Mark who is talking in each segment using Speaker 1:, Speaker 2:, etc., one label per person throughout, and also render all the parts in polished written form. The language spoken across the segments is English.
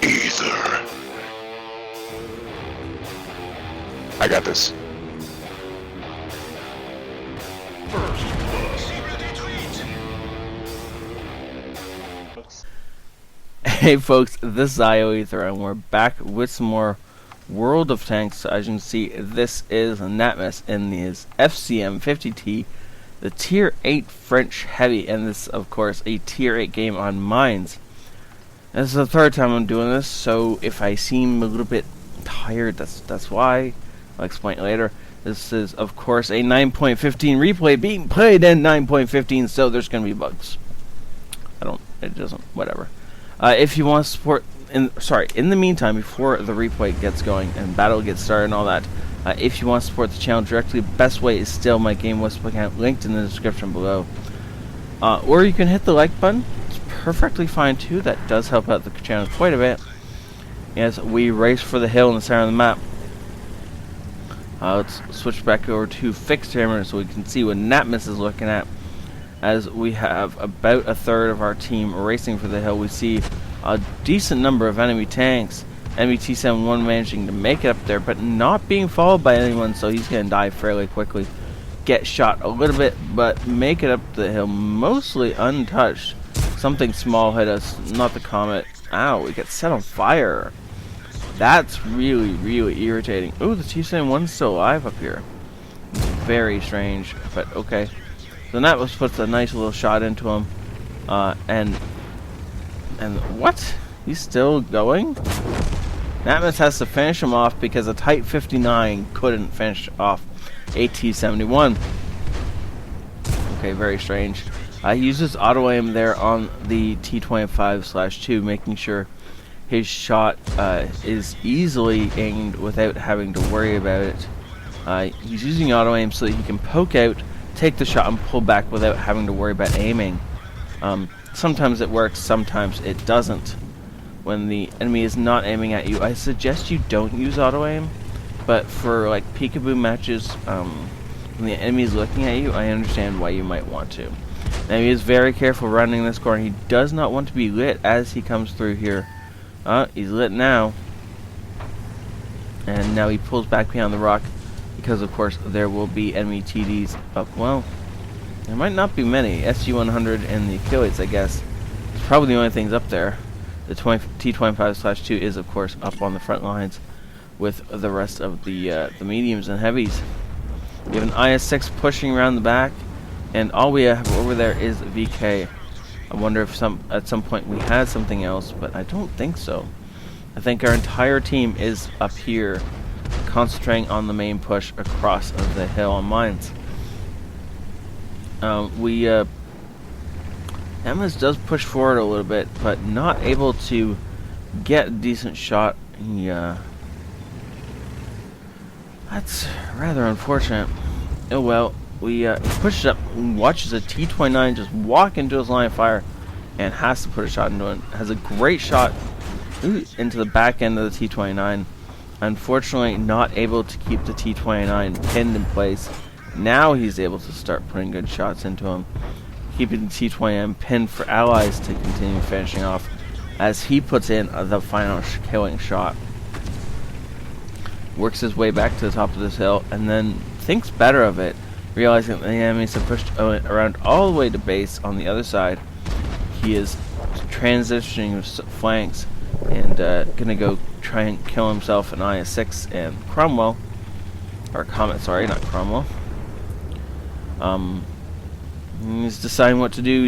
Speaker 1: ioEther. I got this.
Speaker 2: Hey folks, this is ioEther and we're back with some more World of Tanks. As you can see, this is Natmus in his FCM 50T, the Tier 8 French Heavy, and this of course a Tier 8 game on mines. This is the third time I'm doing this, so if I seem a little bit tired, that's why. I'll explain later. This is of course a 9.15 replay being played in 9.15, so there's gonna be bugs. It doesn't, whatever. If you want to support, in the meantime, before the replay gets going and battle gets started and all that, if you want to support the channel directly, best way is still my Game Whisper account linked in the description below. Or you can hit the like button. It's perfectly fine too. That does help out the channel quite a bit. Yes, we race for the hill in the center of the map. Let's switch back over to fixed camera so we can see what Natmus is looking at. As we have about a third of our team racing for the hill, we see a decent number of enemy tanks. Enemy T-71 managing to make it up there, but not being followed by anyone, so he's going to die fairly quickly. Get shot a little bit, but make it up the hill mostly untouched. Something small hit us, not the comet. Ow, we get set on fire. That's really, really irritating. Ooh, the T-71's still alive up here. Very strange, but okay. So Natmus puts a nice little shot into him, and what? He's still going? Natmus has to finish him off because a Type 59 couldn't finish off a T-71. Okay, very strange. He uses auto aim there on the T-25/2, making sure his shot is easily aimed without having to worry about it. He's using auto aim so that he can poke out, take the shot, and pull back without having to worry about aiming. Sometimes it works, sometimes it doesn't. When the enemy is not aiming at you, I suggest you don't use auto aim, but for like peekaboo matches, when the enemy is looking at you, I understand why you might want to. Now he is very careful running this corner. He does not want to be lit as he comes through here. He's lit now, and now he pulls back behind the rock, because of course there will be enemy TDs up. Well, there might not be many. SG-100 and the Achilles, I guess. It's probably the only things up there. The T-25/2 is of course up on the front lines with the rest of the mediums and heavies. We have an IS-6 pushing around the back, and all we have over there is VK. I wonder if at some point we had something else, but I don't think so. I think our entire team is up here, concentrating on the main push across the hill on mines. Natmus does push forward a little bit, but not able to get a decent shot. That's rather unfortunate. Oh well, he pushes up, watches a T-29 just walk into his line of fire, and has to put a shot into it. Has a great shot into the back end of the T-29. Unfortunately, not able to keep the T-29 pinned in place. Now he's able to start putting good shots into him, keeping the T-29 pinned for allies to continue finishing off as he puts in the final killing shot. Works his way back to the top of this hill and then thinks better of it, realizing that the enemies have pushed around all the way to base on the other side. He is transitioning his flanks and gonna go try and kill himself an IS-6 and Cromwell, or Comet, sorry, not Cromwell. He's deciding what to do.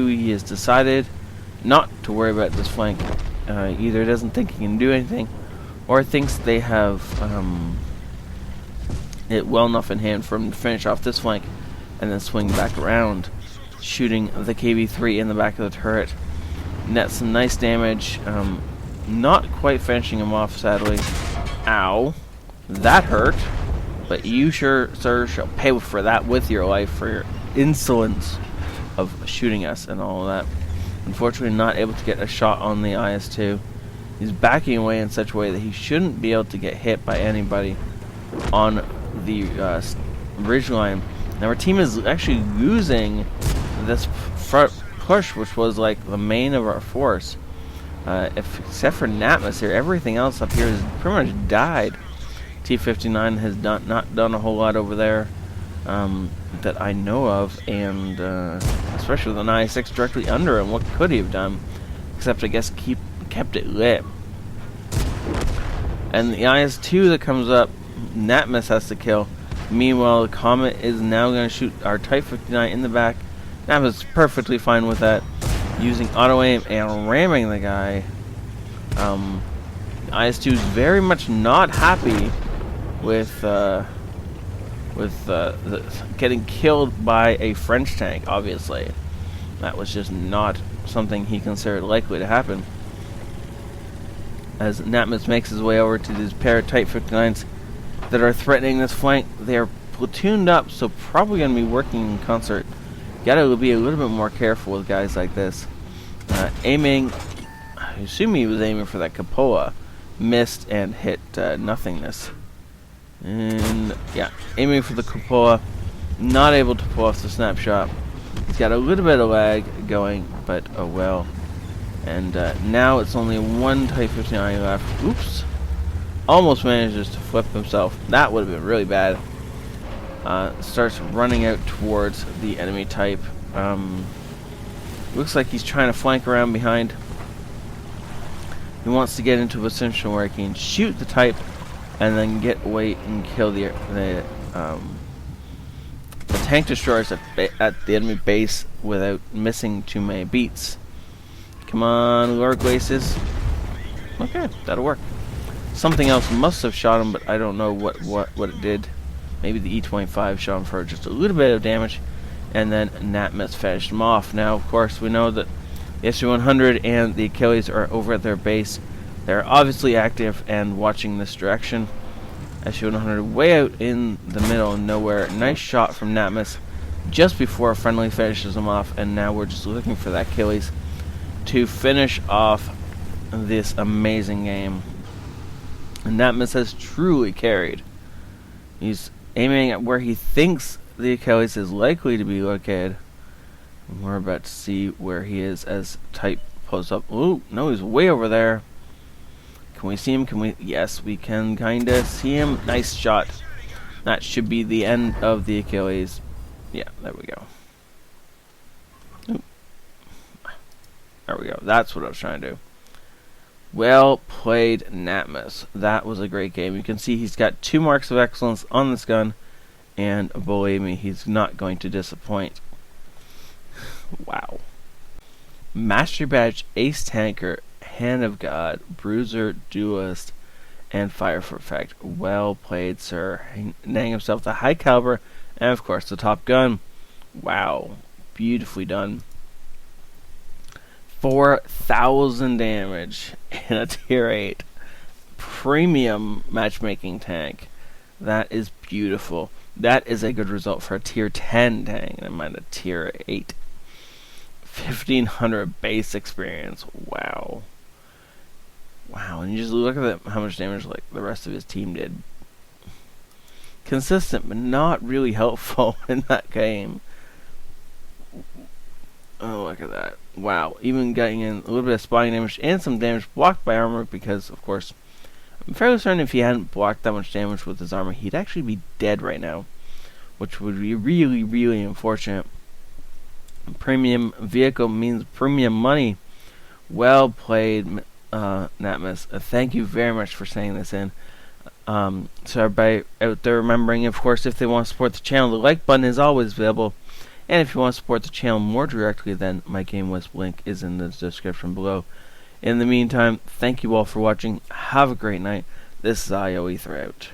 Speaker 2: He has decided not to worry about this flank. Either doesn't think he can do anything, or thinks they have it well enough in hand for him to finish off this flank and then swing back around, shooting the KV-3 in the back of the turret. Net some nice damage. Not quite finishing him off, sadly. Ow. That hurt. But you, sir, shall pay for that with your life, for your insolence of shooting us and all of that. Unfortunately, not able to get a shot on the IS-2. He's backing away in such a way that he shouldn't be able to get hit by anybody on the ridge line. Now our team is actually losing this front push, which was like the main of our force. Except for Natmus here, everything else up here has pretty much died. T-59 has not done a whole lot over there that I know of, and especially with an I-6 directly under him, what could he have done? Except, I guess, kept it lit. And the IS-2 that comes up, Natmus has to kill. Meanwhile, the Comet is now going to shoot our Type 59 in the back. Natmus is perfectly fine with that, using auto-aim and ramming the guy. IS-2 is very much not happy with getting killed by a French tank, obviously. That was just not something he considered likely to happen. As Natmus makes his way over to these pair of Type 59s that are threatening this flank, they are platooned up, so probably going to be working in concert. Gotta be a little bit more careful with guys like this. Aiming, I assume he was aiming for that cupola, missed and hit nothingness. And yeah, aiming for the cupola, not able to pull off the snapshot. He's got a little bit of lag going, but oh well. And now it's only one Type 59 left. Oops. Almost manages to flip himself. That would have been really bad. Starts running out towards the enemy Type. Looks like he's trying to flank around behind. He wants to get into a position where he can shoot the Type and then get away and kill the tank destroyers at the enemy base without missing too many beats. Come on, Lord Glacis. Okay, that'll work. Something else must have shot him, but I don't know what it did. Maybe the E-25 shot him for just a little bit of damage, and then Natmus finished him off. Now, of course, we know that the SU-100 and the Achilles are over at their base. They're obviously active and watching this direction. SU-100 way out in the middle of nowhere. Nice shot from Natmus just before a friendly finishes him off, and now we're just looking for that Achilles to finish off this amazing game. And Natmus has truly carried. He's aiming at where he thinks the Achilles is likely to be located. And we're about to see where he is as Type pulls up. Ooh, no, he's way over there. Can we see him? Yes, we can kind of see him. Nice shot. That should be the end of the Achilles. Yeah, there we go. Ooh. There we go. That's what I was trying to do. Well played, Natmus. That was a great game. You can see he's got 2 marks of excellence on this gun, and believe me, he's not going to disappoint. Wow. Master Badge, Ace Tanker, Hand of God, Bruiser, Duelist, and Fire for Effect. Well played, sir. Nailing himself the high caliber, and of course the top gun. Wow. Beautifully done. 4,000 damage in a tier 8 premium matchmaking tank. That is beautiful. That is a good result for a tier 10 tank. I mind a tier 8. 1,500 base experience. Wow. Wow, and you just look at how much damage like the rest of his team did. Consistent, but not really helpful in that game. Oh, look at that. Wow. Even getting in a little bit of spotting damage and some damage blocked by armor because, of course, I'm fairly certain if he hadn't blocked that much damage with his armor, he'd actually be dead right now, which would be really, really unfortunate. Premium vehicle means premium money. Well played, Natmus. Thank you very much for saying this in. So everybody out there remembering, of course, if they want to support the channel, the like button is always available. And if you want to support the channel more directly, then my Game Wisp link is in the description below. In the meantime, thank you all for watching. Have a great night. This is ioEther out.